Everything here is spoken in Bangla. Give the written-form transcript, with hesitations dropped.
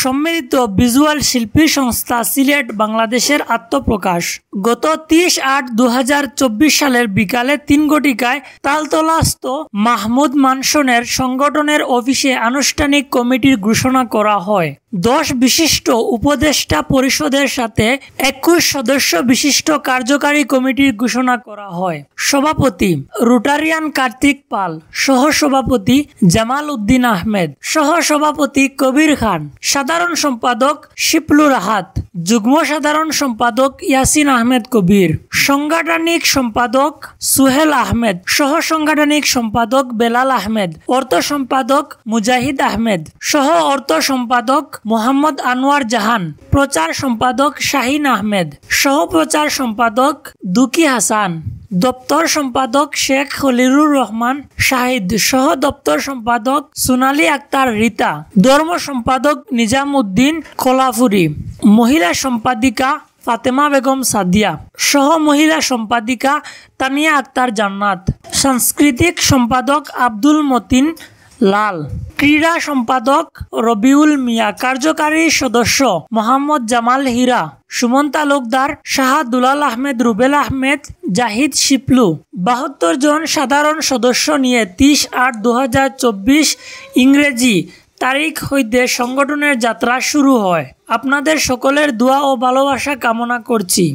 সম্মিলিত ভিজুয়াল শিল্পী সংস্থা সিলেট বাংলাদেশের আত্মপ্রকাশ। গত 30/8/2024 সালের বিকালে 3 ঘটিকায় তালতলাস্থ মাহমুদ মানসনের সংগঠনের অফিসে আনুষ্ঠানিক কমিটির ঘোষণা করা হয়। 10 বিশিষ্ট উপদেষ্টা পরিষদের সাথে 21 সদস্য বিশিষ্ট কার্যকারী কমিটির ঘোষণা করা হয়। সভাপতি রোটারিয়ান কার্তিক পাল, সহসভাপতি জামাল উদ্দিন আহমেদ, সহসভাপতি কবির খান, সাধারণ সম্পাদক শিপলু রাহাত, যুগ্ম সাধারণ সম্পাদক ইয়াসিন আহমেদ কবির, সাংগঠনিক সম্পাদক সুহেল আহমেদ, সহ সাংগঠনিক সম্পাদক বেলাল আহমেদ, অর্থ সম্পাদক মুজাহিদ আহমেদ, সহ অর্থ সম্পাদক মোহাম্মদ আনোয়ার জাহান, প্রচার সম্পাদক শাহিন আহমেদ, সহ প্রচার সম্পাদক দুকি হাসান, দপ্তর সম্পাদক শেখ খলিলুর রহমান শাহিদ, সহ দপ্তর সম্পাদক সোনালী আক্তার রিতা, ধর্ম সম্পাদক নিজাম উদ্দিন কোলাফুরি, মহিলা সম্পাদিকা ফাতেমা বেগম সাদিয়া, সহ মহিলা সম্পাদিকা তানিয়া আক্তার জান্নাত, সাংস্কৃতিক সম্পাদক আব্দুল মতিন লাল, ক্রীড়া সম্পাদক রবিউল মিয়া, কার্যকারী সদস্য মোহাম্মদ জামাল হীরা, সুমন তালুকদার, শাহ দুলাল আহমেদ, রুবেল আহমেদ, জাহিদ শিপলু। 72 জন সাধারণ সদস্য নিয়ে 30/8/2024 ইংরেজি তারিখ হইতে সংগঠনের যাত্রা শুরু হয়। আপনাদের সকলের দোয়া ও ভালোবাসা কামনা করছি।